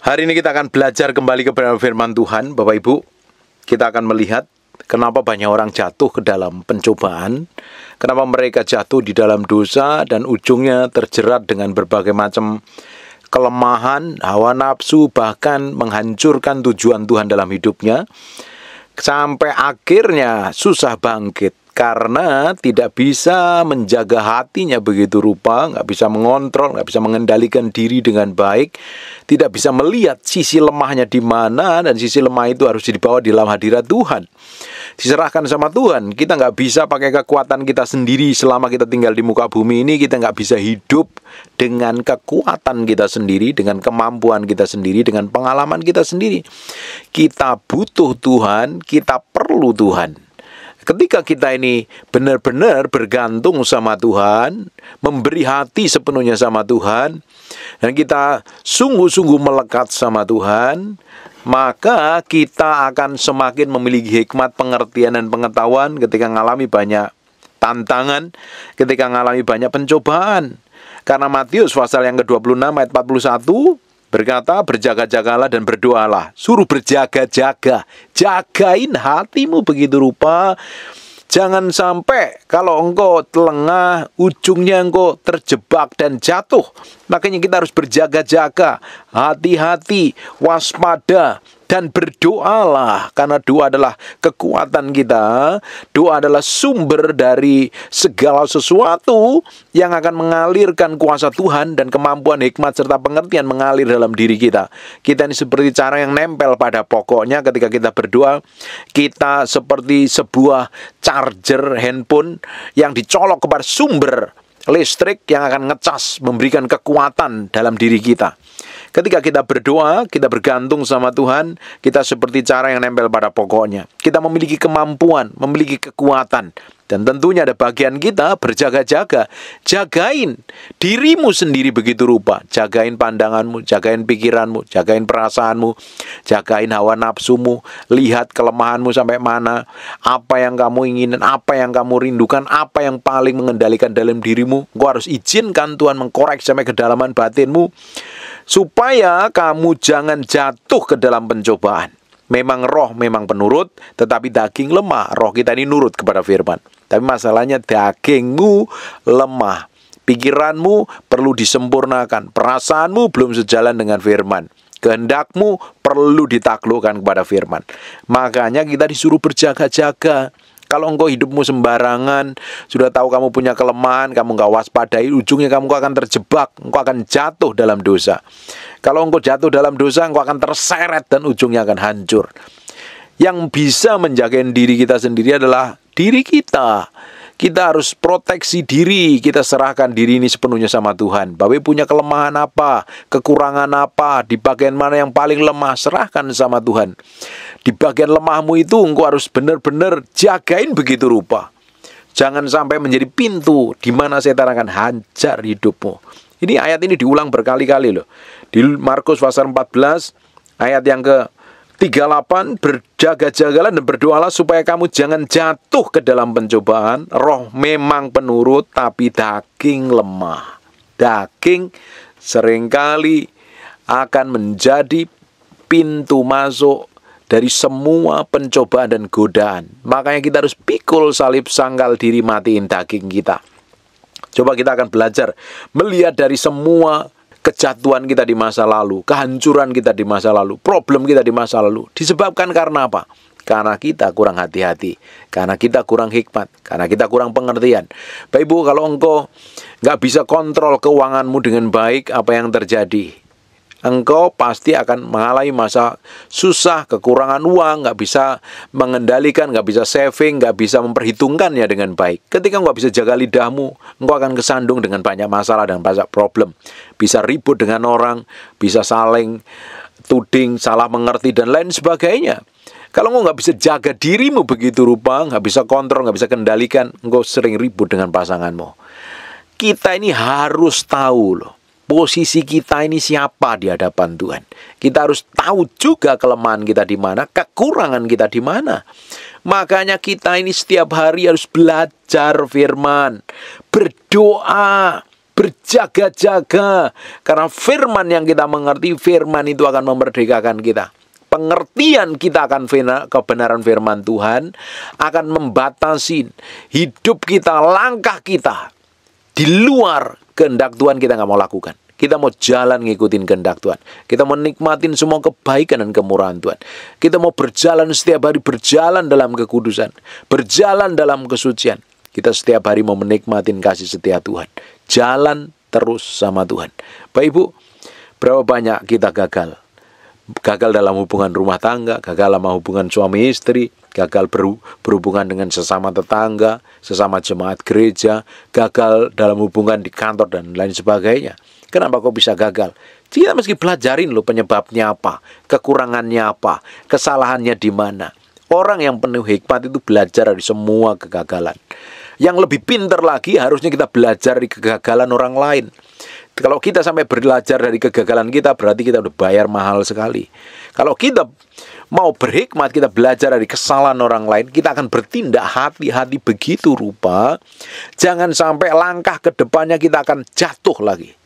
Hari ini kita akan belajar kembali kepada firman Tuhan, Bapak Ibu. Kita akan melihat kenapa banyak orang jatuh ke dalam pencobaan, kenapa mereka jatuh di dalam dosa dan ujungnya terjerat dengan berbagai macam kelemahan, hawa nafsu, bahkan menghancurkan tujuan Tuhan dalam hidupnya, sampai akhirnya susah bangkit. Karena tidak bisa menjaga hatinya begitu rupa, nggak bisa mengontrol, nggak bisa mengendalikan diri dengan baik, tidak bisa melihat sisi lemahnya di mana, dan sisi lemah itu harus dibawa di dalam hadirat Tuhan. Diserahkan sama Tuhan. Kita nggak bisa pakai kekuatan kita sendiri selama kita tinggal di muka bumi ini. Kita nggak bisa hidup dengan kekuatan kita sendiri, dengan kemampuan kita sendiri, dengan pengalaman kita sendiri. Kita butuh Tuhan, kita perlu Tuhan. Ketika kita ini benar-benar bergantung sama Tuhan, memberi hati sepenuhnya sama Tuhan, dan kita sungguh-sungguh melekat sama Tuhan, maka kita akan semakin memiliki hikmat, pengertian, dan pengetahuan ketika mengalami banyak tantangan, ketika mengalami banyak pencobaan. Karena Matius pasal yang ke-26 ayat 41 berkata, berjaga-jagalah dan berdoalah. Suruh berjaga-jaga. Jagain hatimu begitu rupa. Jangan sampai kalau engkau telengah, ujungnya engkau terjebak dan jatuh. Makanya kita harus berjaga-jaga, hati-hati, waspada, dan berdoalah. Karena doa adalah kekuatan kita. Doa adalah sumber dari segala sesuatu yang akan mengalirkan kuasa Tuhan dan kemampuan, hikmat, serta pengertian mengalir dalam diri kita. Kita ini seperti cara yang nempel pada pokoknya. Ketika kita berdoa, kita seperti sebuah charger handphone yang dicolok kepada sumber listrik yang akan ngecas, memberikan kekuatan dalam diri kita. Ketika kita berdoa, kita bergantung sama Tuhan, kita seperti cara yang nempel pada pokoknya. Kita memiliki kemampuan, memiliki kekuatan. Dan tentunya ada bagian kita berjaga-jaga. Jagain dirimu sendiri begitu rupa. Jagain pandanganmu, jagain pikiranmu, jagain perasaanmu, jagain hawa nafsumu. Lihat kelemahanmu sampai mana, apa yang kamu inginkan, apa yang kamu rindukan, apa yang paling mengendalikan dalam dirimu. Engkau harus izinkan Tuhan mengkoreksi sampai kedalaman batinmu, supaya kamu jangan jatuh ke dalam pencobaan. Memang roh memang penurut, tetapi daging lemah. Roh kita ini nurut kepada firman. Tapi masalahnya dagingmu lemah. Pikiranmu perlu disempurnakan. Perasaanmu belum sejalan dengan firman. Kehendakmu perlu ditaklukkan kepada firman. Makanya kita disuruh berjaga-jaga. Kalau engkau hidupmu sembarangan, sudah tahu kamu punya kelemahan, kamu nggak waspadai, ujungnya kamu akan terjebak, engkau akan jatuh dalam dosa. Kalau engkau jatuh dalam dosa, engkau akan terseret dan ujungnya akan hancur. Yang bisa menjaga diri kita sendiri adalah diri kita. Kita harus proteksi diri, kita serahkan diri ini sepenuhnya sama Tuhan. Bapak punya kelemahan apa, kekurangan apa, di bagian mana yang paling lemah, serahkan sama Tuhan. Di bagian lemahmu itu engkau harus benar-benar jagain begitu rupa. Jangan sampai menjadi pintu di mana setan akan hajar hidupmu. Ini ayat ini diulang berkali-kali loh. Di Markus pasal 14 ayat yang ke-38, berjaga-jagalah dan berdoalah supaya kamu jangan jatuh ke dalam pencobaan. Roh memang penurut tapi daging lemah. Daging seringkali akan menjadi pintu masuk dari semua pencobaan dan godaan. Makanya kita harus pikul salib, sangkal diri, matiin daging kita. Coba kita akan belajar melihat dari semua kejatuhan kita di masa lalu, kehancuran kita di masa lalu, problem kita di masa lalu. Disebabkan karena apa? Karena kita kurang hati-hati, karena kita kurang hikmat, karena kita kurang pengertian. Bapak Ibu, kalau engkau nggak bisa kontrol keuanganmu dengan baik, apa yang terjadi? Engkau pasti akan mengalami masa susah, kekurangan uang, nggak bisa mengendalikan, nggak bisa saving, nggak bisa memperhitungkannya dengan baik. Ketika nggak bisa jaga lidahmu, engkau akan kesandung dengan banyak masalah dan banyak problem. Bisa ribut dengan orang, bisa saling tuding, salah mengerti, dan lain sebagainya. Kalau engkau nggak bisa jaga dirimu begitu rupa, nggak bisa kontrol, nggak bisa kendalikan, engkau sering ribut dengan pasanganmu. Kita ini harus tahu loh, posisi kita ini siapa di hadapan Tuhan. Kita harus tahu juga kelemahan kita di mana, kekurangan kita di mana. Makanya kita ini setiap hari harus belajar firman, berdoa, berjaga-jaga. Karena firman yang kita mengerti, firman itu akan memerdekakan kita. Pengertian kita akan kebenaran firman Tuhan akan membatasi hidup kita, langkah kita. Di luar kehendak Tuhan kita nggak mau lakukan. Kita mau jalan ngikutin kehendak Tuhan. Kita mau nikmatin semua kebaikan dan kemurahan Tuhan. Kita mau berjalan setiap hari, berjalan dalam kekudusan, berjalan dalam kesucian. Kita setiap hari mau menikmatin kasih setia Tuhan. Jalan terus sama Tuhan. Bapak Ibu, berapa banyak kita gagal? Gagal dalam hubungan rumah tangga, gagal dalam hubungan suami istri, gagal berhubungan dengan sesama tetangga, sesama jemaat gereja, gagal dalam hubungan di kantor dan lain sebagainya. Kenapa kok bisa gagal? Kita mesti pelajarin loh penyebabnya apa, kekurangannya apa, kesalahannya di mana. Orang yang penuh hikmat itu belajar dari semua kegagalan. Yang lebih pintar lagi harusnya kita belajar dari kegagalan orang lain. Kalau kita sampai belajar dari kegagalan kita, berarti kita udah bayar mahal sekali. Kalau kita mau berhikmat, kita belajar dari kesalahan orang lain, kita akan bertindak hati-hati begitu rupa. Jangan sampai langkah ke depannya kita akan jatuh lagi.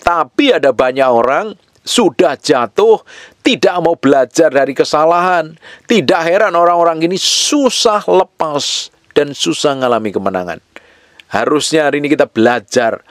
Tapi ada banyak orang sudah jatuh, tidak mau belajar dari kesalahan. Tidak heran orang-orang ini susah lepas dan susah mengalami kemenangan. Harusnya hari ini kita belajar.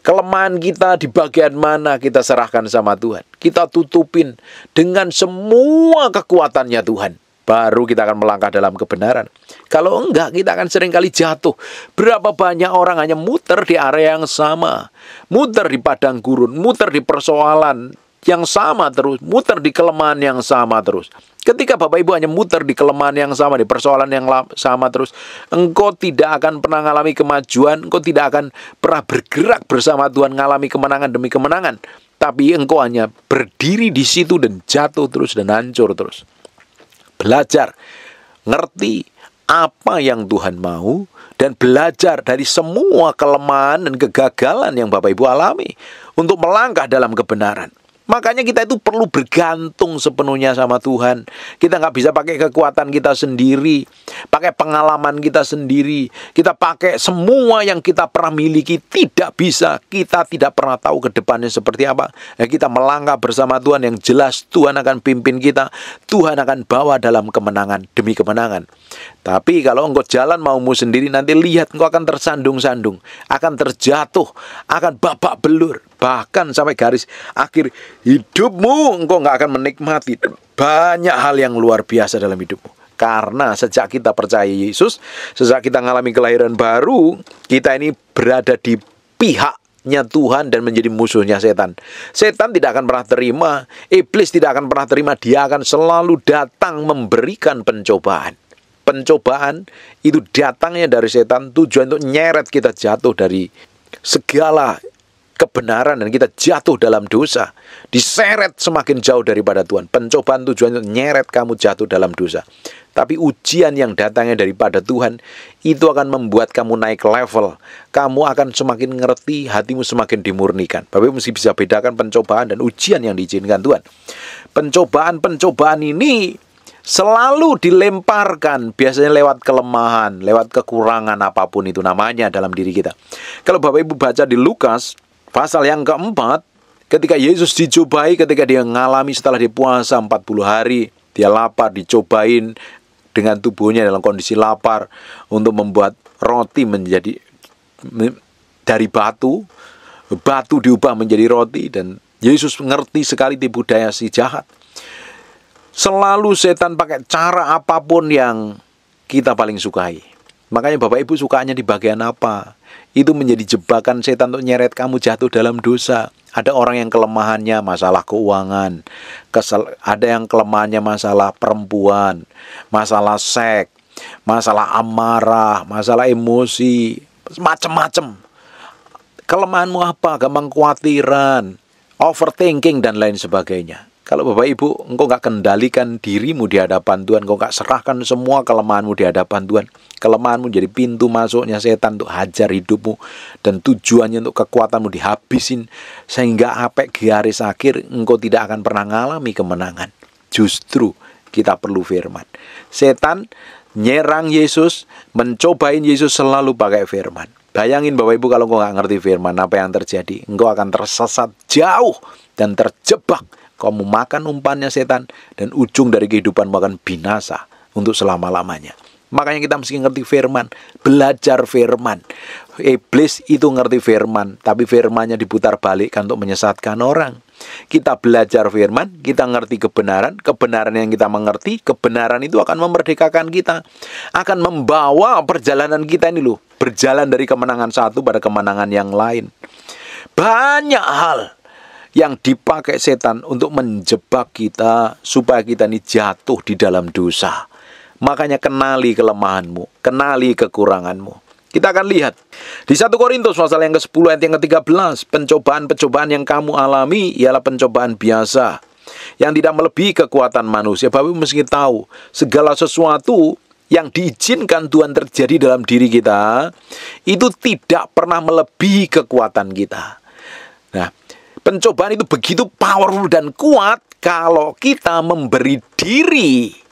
Kelemahan kita di bagian mana kita serahkan sama Tuhan. Kita tutupin dengan semua kekuatannya Tuhan. Baru kita akan melangkah dalam kebenaran. Kalau enggak, kita akan seringkali jatuh. Berapa banyak orang hanya muter di area yang sama. Muter di padang gurun, muter di persoalan yang sama terus, muter di kelemahan yang sama terus. Ketika Bapak Ibu hanya muter di kelemahan yang sama, di persoalan yang sama terus, engkau tidak akan pernah mengalami kemajuan, engkau tidak akan pernah bergerak bersama Tuhan, mengalami kemenangan demi kemenangan. Tapi engkau hanya berdiri di situ dan jatuh terus dan hancur terus. Belajar, ngerti apa yang Tuhan mau, dan belajar dari semua kelemahan dan kegagalan yang Bapak Ibu alami untuk melangkah dalam kebenaran. Makanya kita itu perlu bergantung sepenuhnya sama Tuhan. Kita nggak bisa pakai kekuatan kita sendiri, pakai pengalaman kita sendiri. Kita pakai semua yang kita pernah miliki, tidak bisa. Kita tidak pernah tahu ke depannya seperti apa. Ya, kita melangkah bersama Tuhan yang jelas Tuhan akan pimpin kita. Tuhan akan bawa dalam kemenangan demi kemenangan. Tapi kalau engkau jalan maumu sendiri, nanti lihat engkau akan tersandung-sandung, akan terjatuh, akan babak belur. Bahkan sampai garis akhir hidupmu, engkau nggak akan menikmati banyak hal yang luar biasa dalam hidupmu. Karena sejak kita percaya Yesus, sejak kita mengalami kelahiran baru, kita ini berada di pihaknya Tuhan dan menjadi musuhnya setan. Setan tidak akan pernah terima, iblis tidak akan pernah terima, dia akan selalu datang memberikan pencobaan. Pencobaan itu datangnya dari setan, tujuan untuk nyeret kita jatuh dari segala kebenaran dan kita jatuh dalam dosa, diseret semakin jauh daripada Tuhan. Pencobaan tujuannya nyeret kamu jatuh dalam dosa. Tapi ujian yang datangnya daripada Tuhan itu akan membuat kamu naik level. Kamu akan semakin ngerti, hatimu semakin dimurnikan. Bapak Ibu mesti bisa bedakan pencobaan dan ujian yang diizinkan Tuhan. Pencobaan ini selalu dilemparkan, biasanya lewat kelemahan, lewat kekurangan apapun itu namanya dalam diri kita. Kalau Bapak Ibu baca di Lukas pasal yang keempat, ketika Yesus dicobai, ketika dia mengalami setelah dia puasa 40 hari, dia lapar, dicobain dengan tubuhnya dalam kondisi lapar untuk membuat roti menjadi dari batu diubah menjadi roti, dan Yesus mengerti sekali tipu daya si jahat. Selalu setan pakai cara apapun yang kita paling sukai. Makanya Bapak Ibu sukanya di bagian apa? Itu menjadi jebakan setan untuk nyeret kamu jatuh dalam dosa. Ada orang yang kelemahannya masalah keuangan, ada yang kelemahannya masalah perempuan, masalah seks, masalah amarah, masalah emosi, macam-macam. Kelemahanmu apa? Gampang khawatiran, overthinking dan lain sebagainya. Kalau Bapak Ibu, engkau nggak kendalikan dirimu di hadapan Tuhan, engkau nggak serahkan semua kelemahanmu di hadapan Tuhan, kelemahanmu jadi pintu masuknya setan untuk hajar hidupmu, dan tujuannya untuk kekuatanmu dihabisin, sehingga sampai garis akhir engkau tidak akan pernah mengalami kemenangan. Justru kita perlu firman. Setan nyerang Yesus, mencobain Yesus selalu pakai firman. Bayangin Bapak Ibu, kalau engkau nggak ngerti firman, apa yang terjadi? Engkau akan tersesat jauh dan terjebak. Kau memakan umpannya setan, dan ujung dari kehidupanmu akan binasa untuk selama-lamanya. Makanya kita mesti ngerti firman, belajar firman. Iblis itu ngerti firman, tapi firmannya diputar balikkan untuk menyesatkan orang. Kita belajar firman, kita ngerti kebenaran, kebenaran yang kita mengerti, kebenaran itu akan memerdekakan kita, akan membawa perjalanan kita ini loh, berjalan dari kemenangan satu pada kemenangan yang lain. Banyak hal yang dipakai setan untuk menjebak kita, supaya kita ini jatuh di dalam dosa. Makanya kenali kelemahanmu, kenali kekuranganmu. Kita akan lihat di 1 Korintus pasal yang ke-10 ayat yang ke-13. Pencobaan-pencobaan yang kamu alami ialah pencobaan biasa, yang tidak melebihi kekuatan manusia. Bapak Ibu mesti tahu, segala sesuatu yang diizinkan Tuhan terjadi dalam diri kita, itu tidak pernah melebihi kekuatan kita. Nah, pencobaan itu begitu powerful dan kuat kalau kita memberi diri,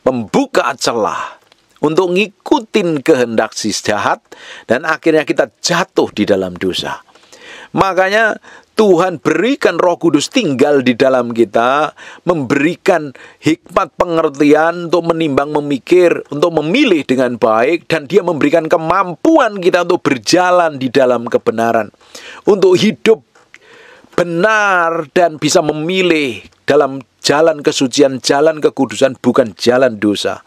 membuka celah untuk ngikutin kehendak si jahat, dan akhirnya kita jatuh di dalam dosa. Makanya Tuhan berikan Roh Kudus tinggal di dalam kita, memberikan hikmat pengertian untuk menimbang, memikir, untuk memilih dengan baik, dan Dia memberikan kemampuan kita untuk berjalan di dalam kebenaran, untuk hidup benar dan bisa memilih dalam jalan kesucian, jalan kekudusan, bukan jalan dosa.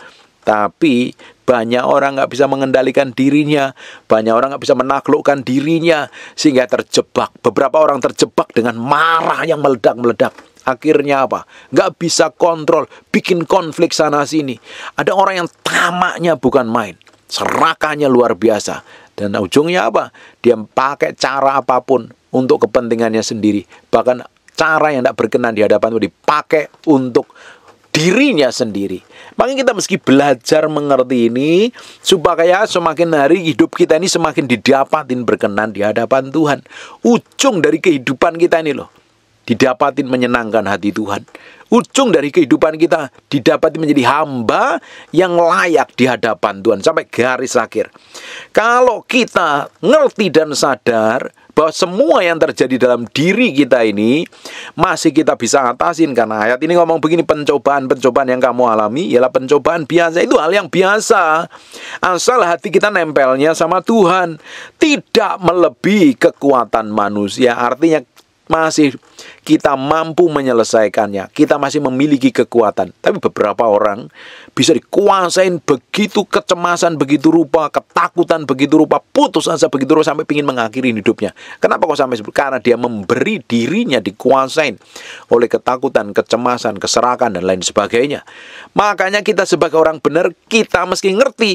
Tapi banyak orang nggak bisa mengendalikan dirinya, banyak orang nggak bisa menaklukkan dirinya, sehingga terjebak. Beberapa orang terjebak dengan marah yang meledak-meledak. Akhirnya apa? Nggak bisa kontrol, bikin konflik sana sini. Ada orang yang tamaknya bukan main, serakahnya luar biasa. Dan ujungnya apa? Dia pakai cara apapun untuk kepentingannya sendiri. Bahkan cara yang tidak berkenan di hadapan itu dipakai untuk dirinya sendiri. Makanya kita mesti belajar mengerti ini, supaya semakin hari hidup kita ini semakin didapatin berkenan di hadapan Tuhan. Ujung dari kehidupan kita ini loh, didapatin menyenangkan hati Tuhan. Ujung dari kehidupan kita didapatin menjadi hamba yang layak di hadapan Tuhan sampai garis akhir. Kalau kita ngerti dan sadar bahwa semua yang terjadi dalam diri kita ini masih kita bisa atasin, karena ayat ini ngomong begini, pencobaan-pencobaan yang kamu alami ialah pencobaan biasa. Itu hal yang biasa, asal hati kita nempelnya sama Tuhan, tidak melebihi kekuatan manusia. Artinya masih kita mampu menyelesaikannya, kita masih memiliki kekuatan. Tapi beberapa orang bisa dikuasain begitu kecemasan, begitu rupa, ketakutan begitu rupa, putus asa begitu rupa, sampai ingin mengakhiri hidupnya. Kenapa kok sampai seperti? Karena dia memberi dirinya dikuasain oleh ketakutan, kecemasan, keserakan, dan lain sebagainya. Makanya kita sebagai orang benar, kita mesti ngerti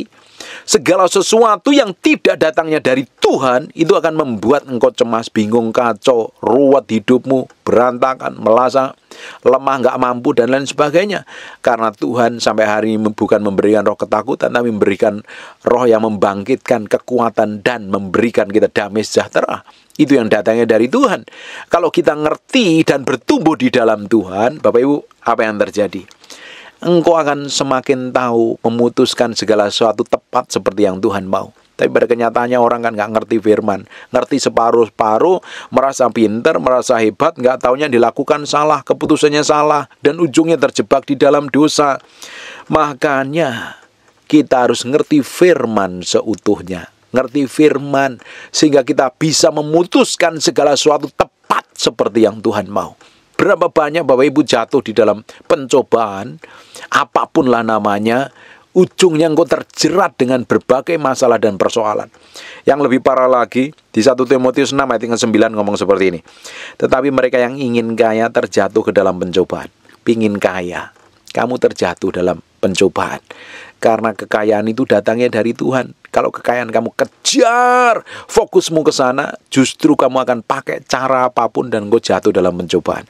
segala sesuatu yang tidak datangnya dari Tuhan itu akan membuat engkau cemas, bingung, kacau, ruwet hidupmu, berantakan, merasa lemah, nggak mampu, dan lain sebagainya. Karena Tuhan sampai hari ini bukan memberikan roh ketakutan, tapi memberikan roh yang membangkitkan kekuatan dan memberikan kita damai sejahtera. Itu yang datangnya dari Tuhan. Kalau kita ngerti dan bertumbuh di dalam Tuhan, Bapak Ibu, apa yang terjadi? Engkau akan semakin tahu memutuskan segala sesuatu tepat seperti yang Tuhan mau. Tapi pada kenyataannya orang kan nggak ngerti firman, ngerti separuh-separuh, merasa pinter, merasa hebat, nggak taunya dilakukan salah, keputusannya salah, dan ujungnya terjebak di dalam dosa. Makanya kita harus ngerti firman seutuhnya, ngerti firman, sehingga kita bisa memutuskan segala sesuatu tepat seperti yang Tuhan mau. Berapa banyak Bapak Ibu jatuh di dalam pencobaan, apapun lah namanya, ujungnya engkau terjerat dengan berbagai masalah dan persoalan. Yang lebih parah lagi, di 1 Timotius 6 ayat 9 ngomong seperti ini. Tetapi mereka yang ingin kaya terjatuh ke dalam pencobaan. Pingin kaya, kamu terjatuh dalam pencobaan. Karena kekayaan itu datangnya dari Tuhan. Kalau kekayaan kamu kejar, fokusmu ke sana, justru kamu akan pakai cara apapun dan engkau jatuh dalam pencobaan.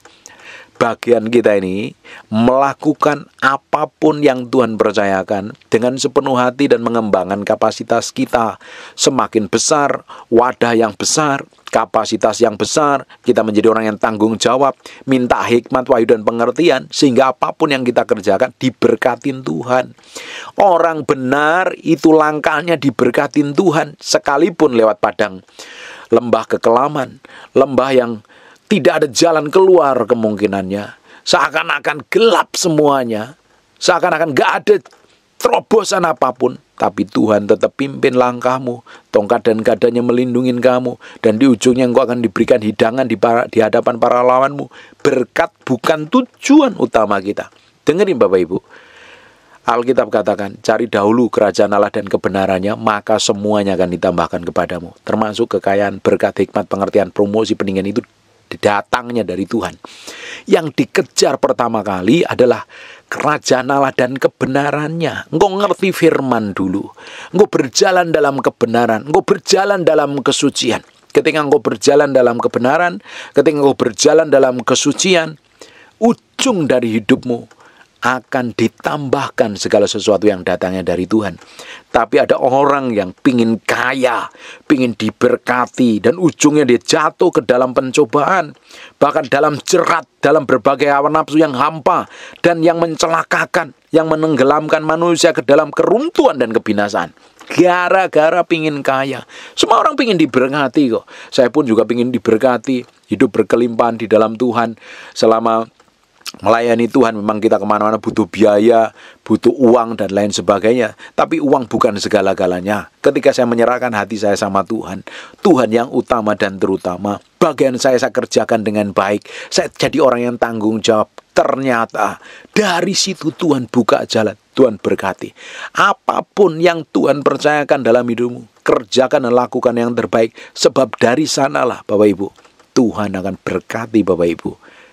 bagian kita ini melakukan apapun yang Tuhan percayakan dengan sepenuh hati dan mengembangkan kapasitas kita semakin besar, wadah yang besar, kapasitas yang besar, kita menjadi orang yang tanggung jawab, minta hikmat, wahyu dan pengertian, sehingga apapun yang kita kerjakan diberkatin Tuhan. Orang benar itu langkahnya diberkatin Tuhan, sekalipun lewat padang lembah kekelaman, lembah yang tidak ada jalan keluar kemungkinannya, seakan-akan gelap semuanya, seakan-akan gak ada terobosan apapun, tapi Tuhan tetap pimpin langkahmu, tongkat dan gadanya melindungi kamu, dan di ujungnya engkau akan diberikan hidangan di hadapan para lawanmu. Berkat bukan tujuan utama kita. Dengerin Bapak Ibu, Alkitab katakan, cari dahulu kerajaan Allah dan kebenarannya, maka semuanya akan ditambahkan kepadamu, termasuk kekayaan, berkat, hikmat, pengertian, promosi, peninggian itu datangnya dari Tuhan. Yang dikejar pertama kali adalah kerajaan Allah dan kebenarannya. Engkau ngerti firman dulu, engkau berjalan dalam kebenaran, engkau berjalan dalam kesucian. Ketika engkau berjalan dalam kebenaran, ketika engkau berjalan dalam kesucian, ujung dari hidupmu akan ditambahkan segala sesuatu yang datangnya dari Tuhan. Tapi ada orang yang pingin kaya, pingin diberkati, dan ujungnya dia jatuh ke dalam pencobaan, bahkan dalam jerat, dalam berbagai hawa nafsu yang hampa, dan yang mencelakakan, yang menenggelamkan manusia ke dalam keruntuhan dan kebinasaan. Gara-gara pingin kaya. Semua orang pingin diberkati kok. Saya pun juga pingin diberkati, hidup berkelimpahan di dalam Tuhan. Selama melayani Tuhan memang kita kemana-mana butuh biaya, butuh uang dan lain sebagainya. Tapi uang bukan segala-galanya. Ketika saya menyerahkan hati saya sama Tuhan, Tuhan yang utama dan terutama, bagian saya kerjakan dengan baik, saya jadi orang yang tanggung jawab. Ternyata dari situ Tuhan buka jalan, Tuhan berkati. Apapun yang Tuhan percayakan dalam hidupmu, kerjakan dan lakukan yang terbaik. Sebab dari sanalah Bapak Ibu, Tuhan akan berkati Bapak Ibu.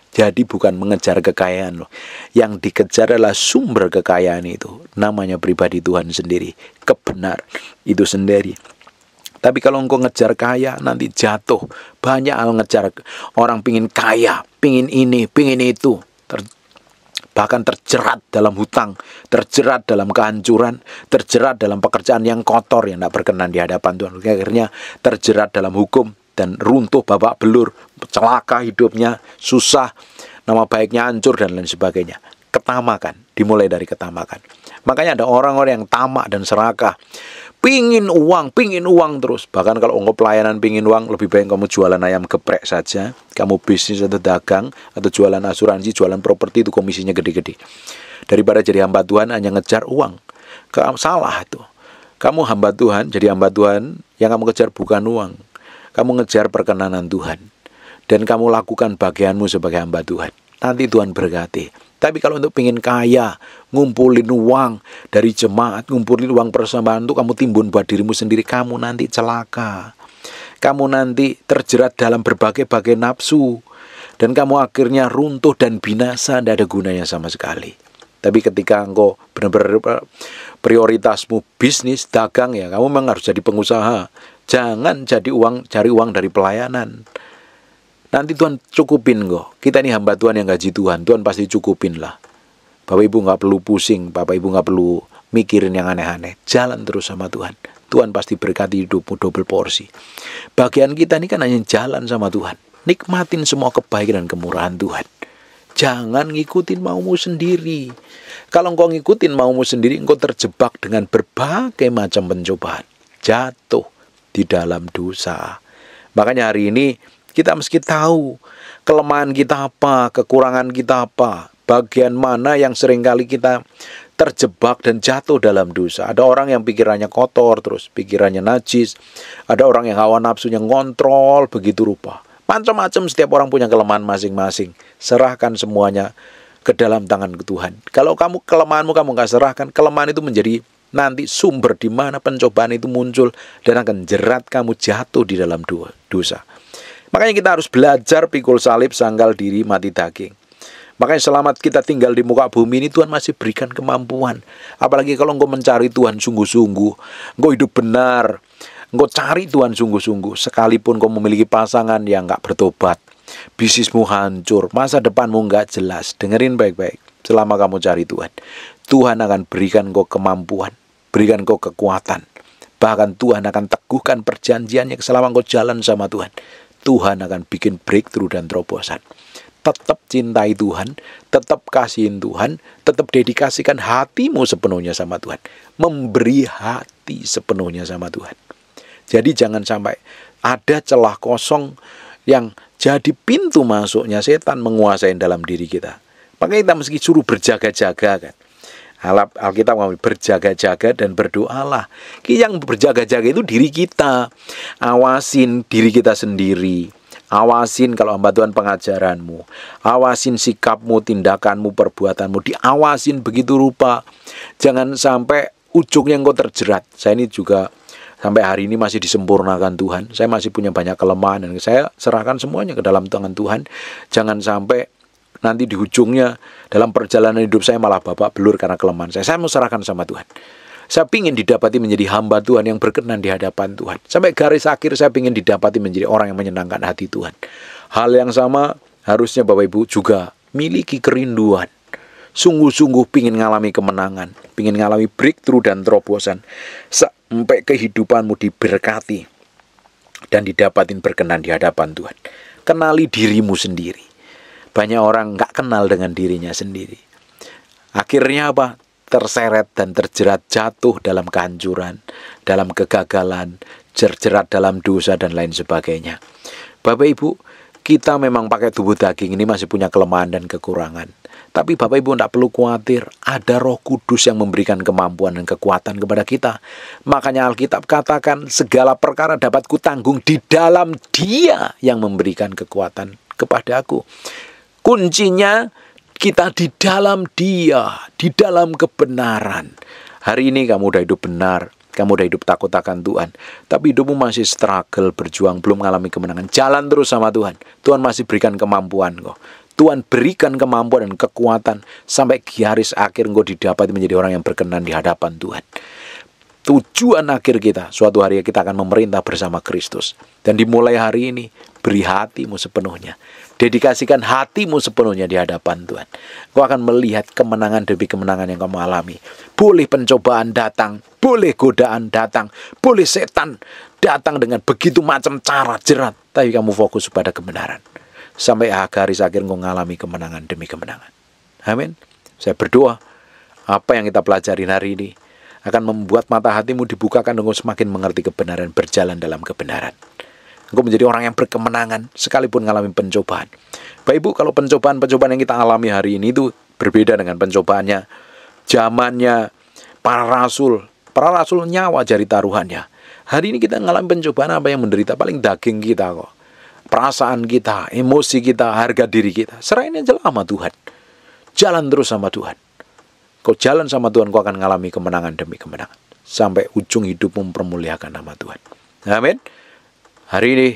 Jadi bukan mengejar kekayaan loh. Yang dikejar adalah sumber kekayaan itu. Namanya pribadi Tuhan sendiri. Kebenaran itu sendiri. Tapi kalau engkau ngejar kaya, nanti jatuh. Banyak hal ngejar. Orang pingin kaya, pingin ini, pingin itu. Bahkan terjerat dalam hutang, terjerat dalam kehancuran, terjerat dalam pekerjaan yang kotor, yang tidak berkenan di hadapan Tuhan. Akhirnya terjerat dalam hukum, dan runtuh babak belur, celaka hidupnya, susah, nama baiknya hancur dan lain sebagainya. Ketamakan, dimulai dari ketamakan. Makanya ada orang-orang yang tamak dan serakah, pingin uang terus. Bahkan kalau engkau pelayanan pingin uang, lebih baik kamu jualan ayam geprek saja, kamu bisnis atau dagang, atau jualan asuransi, jualan properti, itu komisinya gede-gede. Daripada jadi hamba Tuhan hanya ngejar uang. Salah itu. Kamu hamba Tuhan, jadi hamba Tuhan, yang kamu kejar bukan uang. Kamu ngejar perkenanan Tuhan, dan kamu lakukan bagianmu sebagai hamba Tuhan. Nanti Tuhan berkati. Tapi kalau untuk pingin kaya, ngumpulin uang dari jemaat, ngumpulin uang persembahan itu kamu timbun buat dirimu sendiri, kamu nanti celaka. Kamu nanti terjerat dalam berbagai-bagai nafsu, dan kamu akhirnya runtuh dan binasa, tidak ada gunanya sama sekali. Tapi ketika engkau benar-benar prioritasmu bisnis, dagang, ya kamu memang harus jadi pengusaha. Jangan cari uang dari pelayanan. Nanti Tuhan cukupin kok. Kita ini hamba Tuhan yang gaji Tuhan, Tuhan pasti cukupin lah. Bapak Ibu nggak perlu pusing, Bapak Ibu nggak perlu mikirin yang aneh-aneh. Jalan terus sama Tuhan. Tuhan pasti berkati hidupmu double porsi. Bagian kita ini kan hanya jalan sama Tuhan. Nikmatin semua kebaikan dan kemurahan Tuhan. Jangan ngikutin maumu sendiri. Kalau engkau ngikutin maumu sendiri, engkau terjebak dengan berbagai macam pencobaan. Jatuh di dalam dosa. Makanya hari ini kita mesti tahu kelemahan kita apa, kekurangan kita apa, bagian mana yang seringkali kita terjebak dan jatuh dalam dosa. Ada orang yang pikirannya kotor terus, pikirannya najis. Ada orang yang hawa nafsunya ngontrol begitu rupa. Macam-macam, setiap orang punya kelemahan masing-masing. Serahkan semuanya ke dalam tangan Tuhan. Kalau kelemahanmu kamu nggak serahkan, kelemahan itu menjadi nanti sumber di mana pencobaan itu muncul dan akan jerat kamu jatuh di dalam dosa. Makanya kita harus belajar pikul salib, sangkal diri, mati daging. Makanya selama kita tinggal di muka bumi ini, Tuhan masih berikan kemampuan. Apalagi kalau engkau mencari Tuhan sungguh-sungguh, engkau hidup benar, engkau cari Tuhan sungguh-sungguh, sekalipun kau memiliki pasangan yang nggak bertobat, bisnismu hancur, masa depanmu nggak jelas, dengerin baik-baik. Selama kamu cari Tuhan, Tuhan akan berikan kau kemampuan, berikan kau kekuatan. Bahkan Tuhan akan teguhkan perjanjiannya selama kau jalan sama Tuhan. Tuhan akan bikin breakthrough dan terobosan. Tetap cintai Tuhan, tetap kasihin Tuhan, tetap dedikasikan hatimu sepenuhnya sama Tuhan. Memberi hati sepenuhnya sama Tuhan. Jadi jangan sampai ada celah kosong yang jadi pintu masuknya setan menguasai dalam diri kita. Makanya kita mesti suruh berjaga-jaga kan. Alkitab ngomong berjaga-jaga dan berdoalah. Yang berjaga-jaga itu diri kita. Awasin diri kita sendiri. Awasin kalau hamba Tuhan pengajaranmu. Awasin sikapmu, tindakanmu, perbuatanmu. Diawasin begitu rupa. Jangan sampai ujungnya engkau terjerat. Saya ini juga sampai hari ini masih disempurnakan Tuhan. Saya masih punya banyak kelemahan dan saya serahkan semuanya ke dalam tangan Tuhan. Jangan sampai nanti di ujungnya dalam perjalanan hidup saya malah babak belur karena kelemahan saya. Saya mau serahkan sama Tuhan. Saya ingin didapati menjadi hamba Tuhan yang berkenan di hadapan Tuhan. Sampai garis akhir saya ingin didapati menjadi orang yang menyenangkan hati Tuhan. Hal yang sama harusnya Bapak Ibu juga miliki kerinduan. Sungguh-sungguh ingin ngalami kemenangan, ingin ngalami breakthrough dan terobosan. Sampai kehidupanmu diberkati dan didapatin berkenan di hadapan Tuhan. Kenali dirimu sendiri. Banyak orang nggak kenal dengan dirinya sendiri. Akhirnya apa? Terseret dan terjerat jatuh dalam kehancuran, dalam kegagalan, terjerat dalam dosa dan lain sebagainya. Bapak Ibu, kita memang pakai tubuh daging ini masih punya kelemahan dan kekurangan. Tapi Bapak Ibu tidak perlu khawatir, ada Roh Kudus yang memberikan kemampuan dan kekuatan kepada kita. Makanya Alkitab katakan segala perkara dapat kutanggung di dalam Dia yang memberikan kekuatan kepada aku. Kuncinya kita di dalam Dia, di dalam kebenaran. Hari ini kamu udah hidup benar, kamu udah hidup takut akan Tuhan. Tapi hidupmu masih struggle, berjuang, belum mengalami kemenangan. Jalan terus sama Tuhan. Tuhan masih berikan kemampuan kok. Tuhan berikan kemampuan dan kekuatan sampai garis akhir engkau didapati menjadi orang yang berkenan di hadapan Tuhan. Tujuan akhir kita, suatu hari kita akan memerintah bersama Kristus. Dan dimulai hari ini, beri hatimu sepenuhnya. Dedikasikan hatimu sepenuhnya di hadapan Tuhan. Kau akan melihat kemenangan demi kemenangan yang kamu alami. Boleh pencobaan datang, boleh godaan datang, boleh setan datang dengan begitu macam cara jerat. Tapi kamu fokus pada kebenaran. Sampai garis akhir engkau mengalami kemenangan demi kemenangan. Amin. Saya berdoa, apa yang kita pelajarin hari ini akan membuat mata hatimu dibukakan dan engkau semakin mengerti kebenaran, berjalan dalam kebenaran. Engkau menjadi orang yang berkemenangan sekalipun mengalami pencobaan. Bapak Ibu, kalau pencobaan-pencobaan yang kita alami hari ini itu berbeda dengan pencobaannya zamannya para rasul. Para rasul nyawa jari taruhannya. Hari ini kita mengalami pencobaan apa yang menderita paling daging kita kok. Perasaan kita, emosi kita, harga diri kita. Serahin aja sama Tuhan. Jalan terus sama Tuhan. Kau jalan sama Tuhan, kau akan mengalami kemenangan demi kemenangan. Sampai ujung hidupmu mempermuliakan nama Tuhan. Amin. Hari ini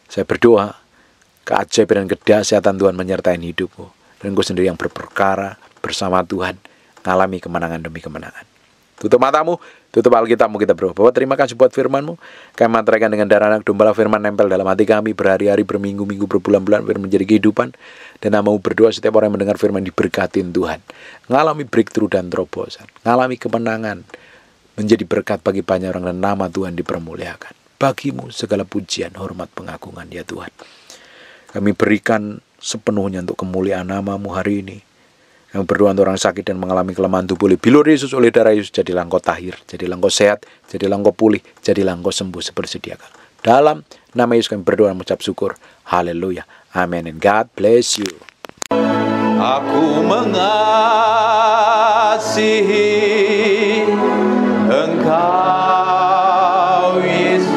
saya berdoa keajaiban dan kedahsyatan Tuhan menyertai hidupmu. Dan kau sendiri yang berperkara bersama Tuhan, mengalami kemenangan demi kemenangan. Tutup matamu, tutup Alkitabmu, kita berdoa. Bapak, terima kasih buat firman-Mu. Kami materaikan dengan darah anak domba, firman nempel dalam hati kami berhari-hari, berminggu-minggu, berbulan-bulan, firman menjadi kehidupan. Dan mau berdoa setiap orang yang mendengar firman diberkatin Tuhan. Ngalami breakthrough dan terobosan. Ngalami kemenangan. Menjadi berkat bagi banyak orang dan nama Tuhan dipermuliakan. Bagimu segala pujian, hormat, pengagungan ya Tuhan. Kami berikan sepenuhnya untuk kemuliaan nama-Mu hari ini. Yang berdoa untuk orang sakit dan mengalami kelemahan tubuh oleh bilur Yesus, oleh darah Yesus, jadilah engkau tahir, jadilah engkau sehat, jadilah engkau pulih, jadilah engkau sembuh seperti sedia kala. Dalam nama Yesus kami berdoa dan mengucap syukur. Haleluya. Amin. And God bless you. Aku mengasihi Engkau Yesus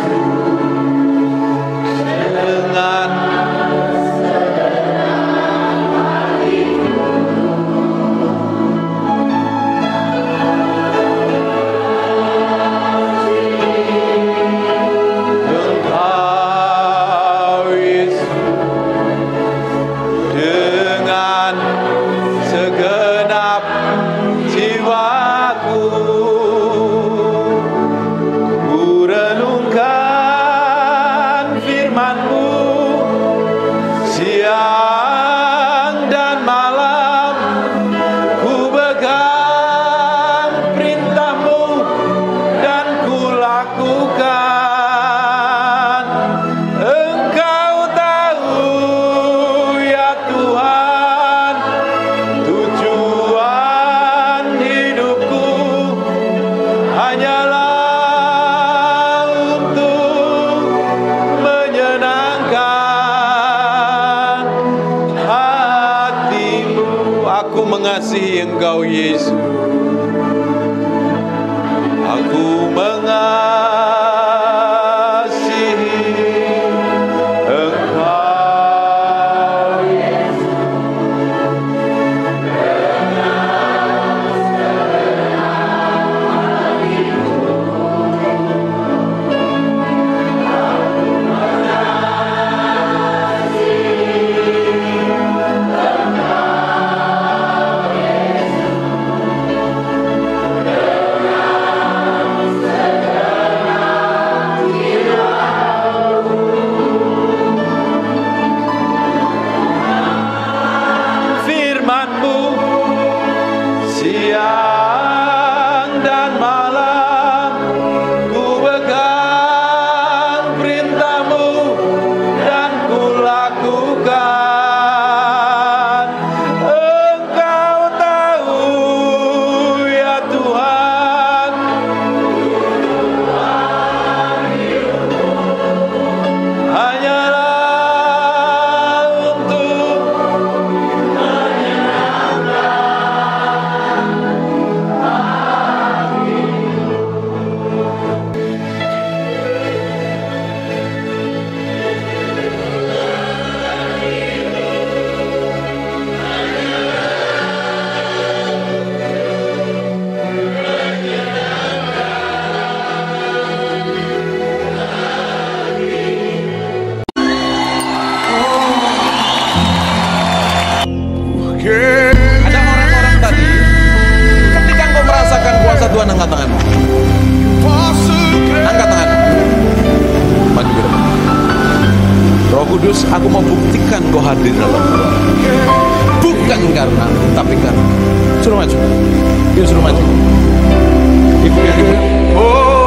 dengan segenap Aku mengasihi Engkau Yesus. Aku mengasihi Engkau Yesus. Siang dan malam ku pegang perintah-Mu dan ku lakukan. Engkau tahu ya Tuhan, hanyalah untuk ada orang-orang tadi, ketika engkau merasakan kuasa Tuhan, angkat tanganmu. Angkat tanganmu. Maju ke depan. Roh Kudus, aku mau buktikan kau hadir dalam gua. Bukan karena, tapi karena. Suruh maju. Dia suruh maju. Ibu yang ibu. Oh.